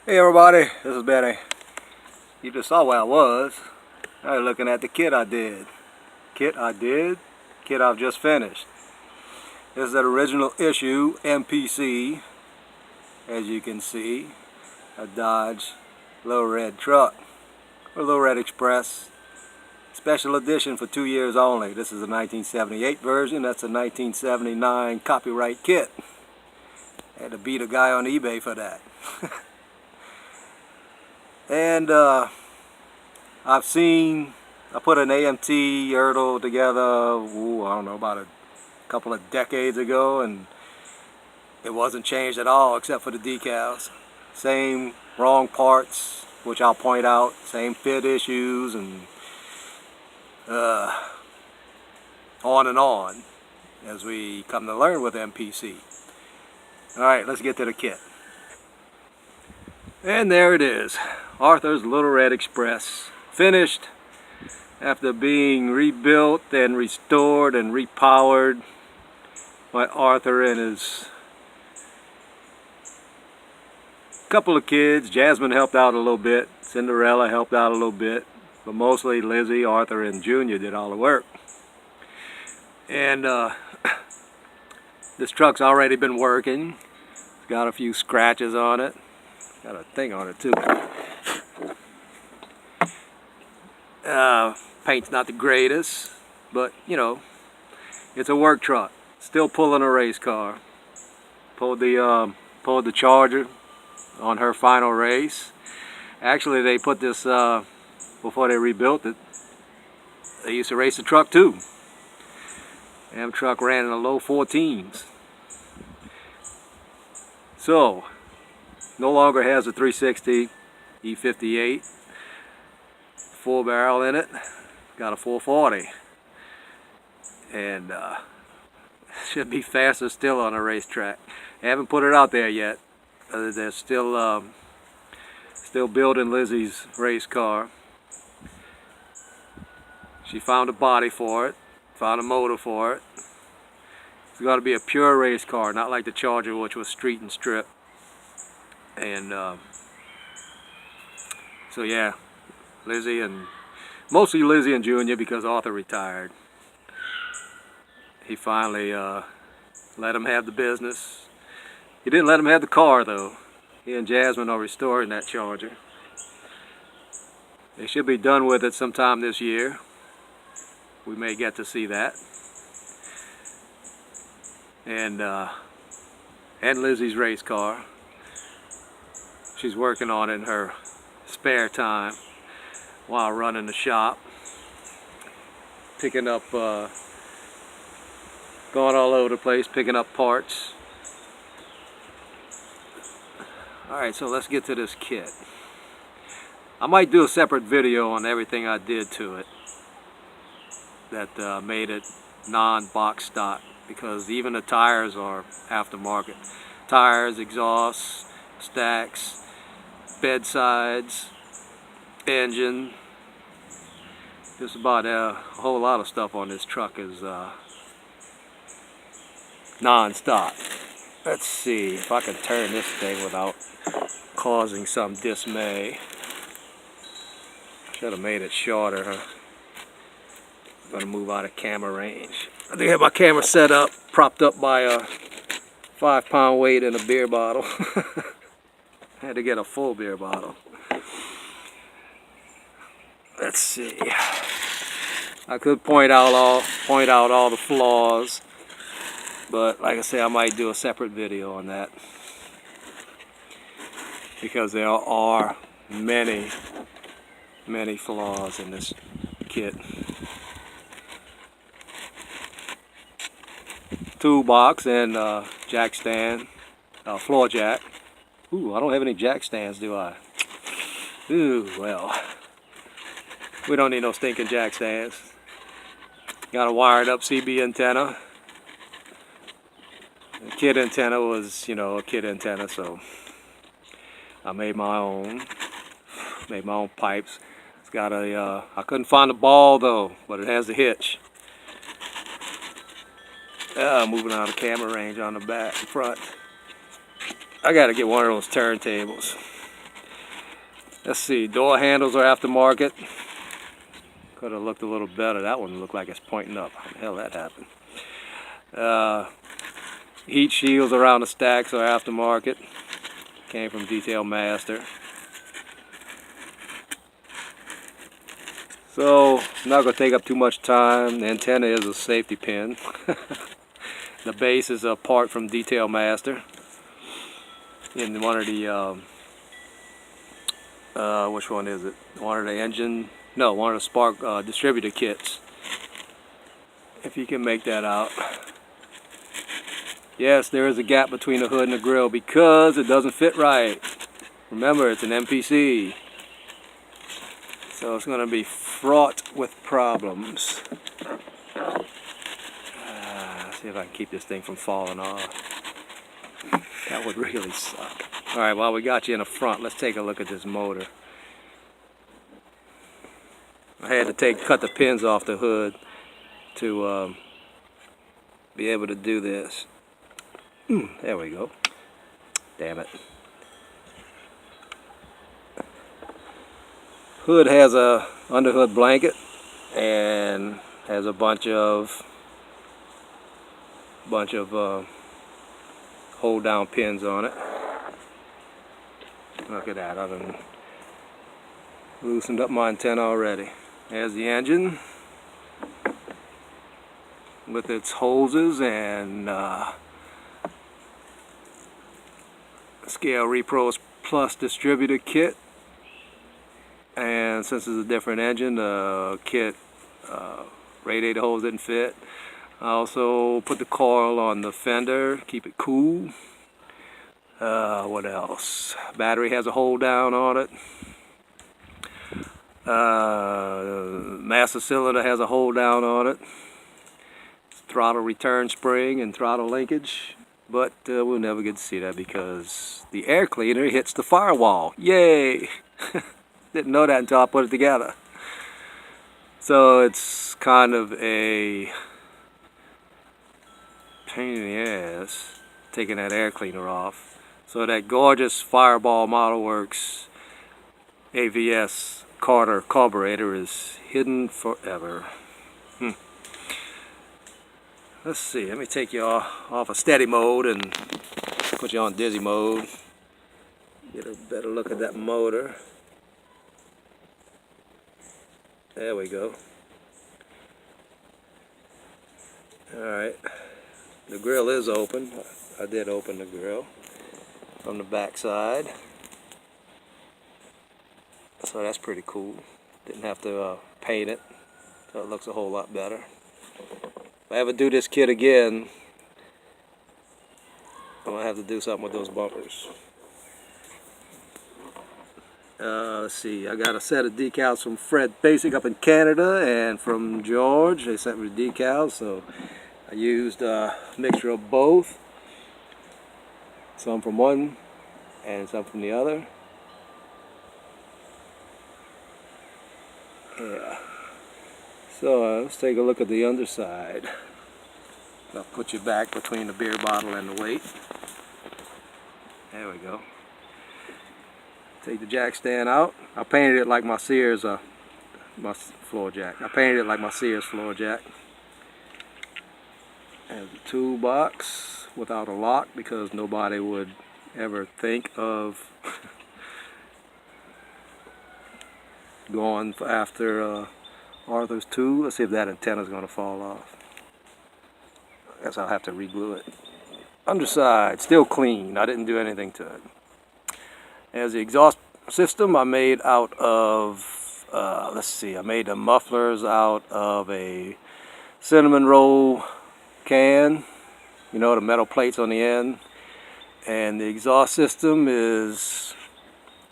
Hey everybody, this is Benny. You just saw where I was. Now you're looking at the kit I did. Kit I've just finished. This is an original issue MPC, as you can see. A Dodge Little Red truck, or Little Red Express. Special edition for 2 years only. This is a 1978 version, that's a 1979 copyright kit. I had to beat a guy on eBay for that. And I put an AMT Ertl together, I don't know, about a couple of decades ago, and it wasn't changed at all except for the decals. Same wrong parts, which I'll point out, same fit issues, and on, as we come to learn with MPC. Alright, let's get to the kit. And there it is, Arthur's Little Red Express, finished after being rebuilt and restored and repowered by Arthur and his couple of kids. Jasmine helped out a little bit, Cinderella helped out a little bit, but mostly Lizzie, Arthur, and Junior did all the work. And this truck's already been working. It's got a few scratches on it. Got a thing on it too. Paint's not the greatest, but you know, it's a work truck. Still pulling a race car. Pulled the Charger on her final race. Actually, they put this before they rebuilt it. They used to race the truck too. And the truck ran in the low 14s. So, no longer has a 360 E58 full barrel in it. Got a 440, and should be faster still on a racetrack. I haven't put it out there yet. They're still building Lizzie's race car. She found a body for it, found a motor for it. It's got to be a pure race car, not like the Charger, which was street and strip. And so yeah, Lizzie, and mostly Lizzie and Junior, because Arthur retired. He finally let him have the business. He didn't let him have the car though. He and Jasmine are restoring that Charger. They should be done with it sometime this year. We may get to see that. And Lizzie's race car. She's working on it in her spare time while running the shop, picking up, going all over the place, picking up parts. Alright, so let's get to this kit. I might do a separate video on everything I did to it that made it non-box stock, because even the tires are aftermarket. Tires, exhausts, stacks, bedsides, engine, just about a whole lot of stuff on this truck is non-stock. Let's see if I can turn this thing without causing some dismay. Should have made it shorter, huh? I'm gonna move out of camera range. I think I have my camera set up, propped up by a 5-pound weight in a beer bottle. I had to get a full beer bottle. Let's see. I could point out all the flaws, but like I say, I might do a separate video on that, because there are many flaws in this kit. Toolbox and jack stand, floor jack. Ooh, I don't have any jack stands, do I? Ooh, well, we don't need no stinking jack stands. Got a wired up CB antenna. The kit antenna was, you know, a kit antenna, so I made my own. Made my own pipes. It's got a, I couldn't find the ball though, but it has the hitch. Moving out of camera range on the back and front. I gotta get one of those turntables. Let's see, door handles are aftermarket. Could have looked a little better. That one looked like it's pointing up. How the hell that happened? Heat shields around the stacks are aftermarket. Came from Detail Master. So, not going to take up too much time. The antenna is a safety pin. The base is a part from Detail Master. In one of the, which one is it? One of the engine, no, one of the spark distributor kits. If you can make that out. Yes, there is a gap between the hood and the grill because it doesn't fit right. Remember, it's an MPC. So it's going to be fraught with problems. See if I can keep this thing from falling off. That would really suck. Alright, while we got you in the front, let's take a look at this motor. I had to cut the pins off the hood to be able to do this. There we go. Damn it. Hood has a underhood blanket and has a bunch of hold down pins on it. Look at that, I've been loosened up my antenna already. There's the engine with its hoses and Scale Repros Plus distributor kit. And since it's a different engine, the kit radiator hose didn't fit. I also put the coil on the fender, keep it cool. What else? Battery has a hold down on it. Master cylinder has a hold down on it. Throttle return spring and throttle linkage. But we'll never get to see that because the air cleaner hits the firewall. Yay! Didn't know that until I put it together. So it's kind of a pain in the ass taking that air cleaner off. So that gorgeous Fireball Model Works AVS Carter carburetor is hidden forever. Let's see, let me take you off of steady mode and put you on dizzy mode. Get a better look at that motor. There we go. Alright, the grill is open. I did open the grill from the back side. So that's pretty cool. Didn't have to paint it, so it looks a whole lot better. If I ever do this kit again, I'm going to have to do something with those bumpers. Let's see, I got a set of decals from Fred Basic up in Canada and from George. They sent me the decals, so I used a mixture of both. Some from one and some from the other. Yeah. So let's take a look at the underside. I'll put you back between the beer bottle and the weight. There we go. Take the jack stand out. I painted it like my Sears my floor jack. I painted it like my Sears floor jack. There's a toolbox without a lock because nobody would ever think of going after Arthur's tool. Let's see if that antenna is going to fall off. I guess I'll have to re-glue it. Underside, still clean. I didn't do anything to it. There's the exhaust system I made out of, let's see, I made the mufflers out of a cinnamon roll can. You know, the metal plates on the end. And the exhaust system is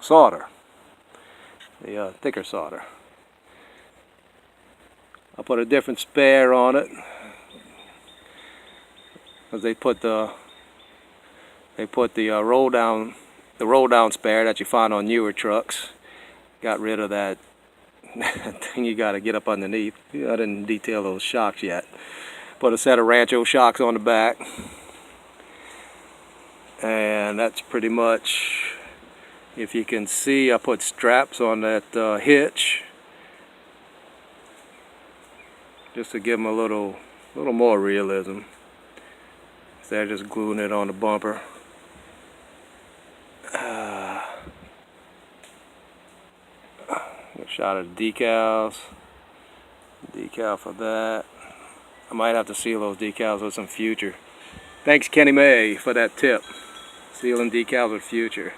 solder. The thicker solder. I put a different spare on it because they put the roll down spare that you find on newer trucks. Got rid of that thing you got to get up underneath. I didn't detail those shocks yet. Put a set of Rancho shocks on the back, and that's pretty much If you can see, I put straps on that hitch just to give them a little more realism instead of just gluing it on the bumper. A shot of decals. Decal for that. I might have to seal those decals with some Future. Thanks Kenny May for that tip. Sealing decals with Future.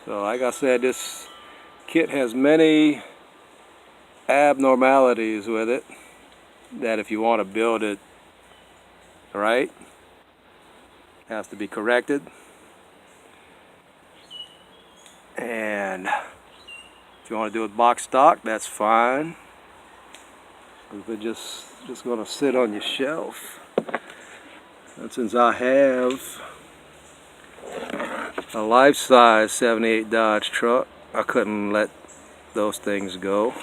So like I said, this kit has many abnormalities with it that if you want to build it right, has to be corrected. And if you want to do it box stock, that's fine. If it's just going to sit on your shelf. And since I have a life-size 78 Dodge truck, I couldn't let those things go.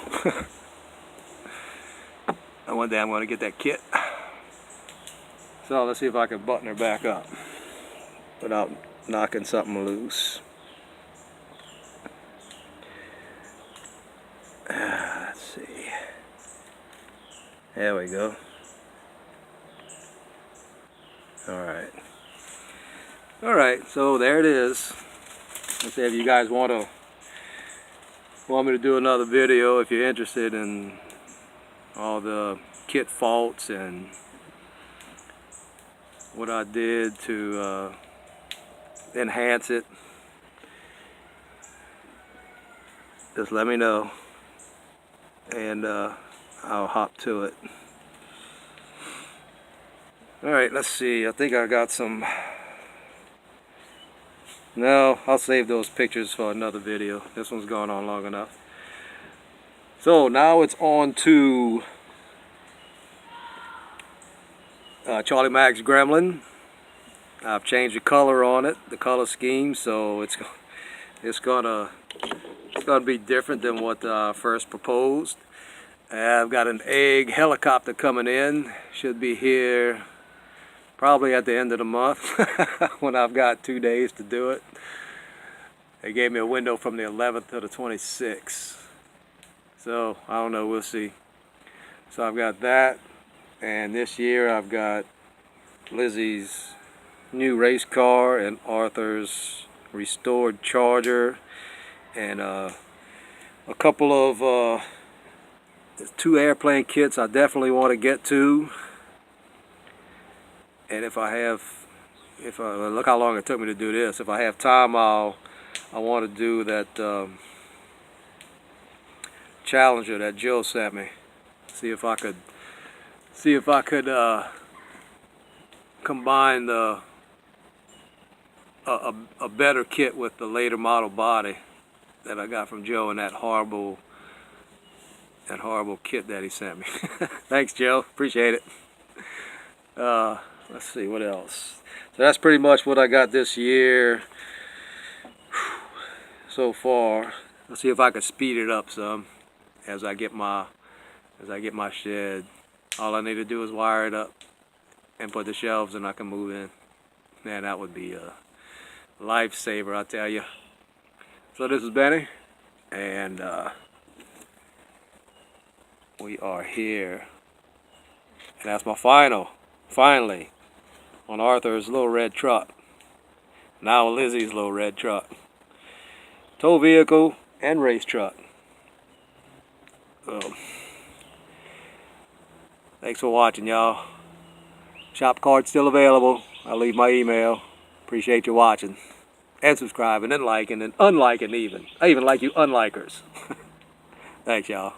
And one day I'm going to get that kit. So let's see if I can button her back up without knocking something loose. Let's see. There we go. Alright, so there it is. Let's see if you guys want me to do another video if you're interested in all the kit faults and what I did to enhance it. Just let me know and I'll hop to it. Alright, let's see. I think I got some. No, I'll save those pictures for another video. This one's gone on long enough. So now it's on to Charlie Mac's Gremlin. I've changed the color on it, the color scheme, so it's gonna be different than what I first proposed. I've got an egg helicopter coming in. Should be here probably at the end of the month when I've got 2 days to do it. They gave me a window from the 11th to the 26th. So I don't know, we'll see. So I've got that, and this year I've got Lizzie's new race car and Arthur's restored Charger, and a couple of 2 airplane kits I definitely want to get to. And if I look how long it took me to do this. If I have time, I want to do that Challenger that Jill sent me. See if I could combine a better kit with the later model body that I got from Joe and that horrible kit that he sent me. Thanks, Joe. Appreciate it. Let's see what else. So that's pretty much what I got this year so far. Let's see if I can speed it up some as I get my shed. All I need to do is wire it up and put the shelves, and I can move in. Man, that would be a lifesaver, I tell you. So this is Benny, and we are here, and that's my finally on Arthur's little red truck. Now Lizzie's little red truck. Tow vehicle and race truck. Thanks for watching, y'all. Shop card's still available. I'll leave my email. Appreciate you watching and subscribing and liking and unliking even. I even like you unlikers. Thanks, y'all.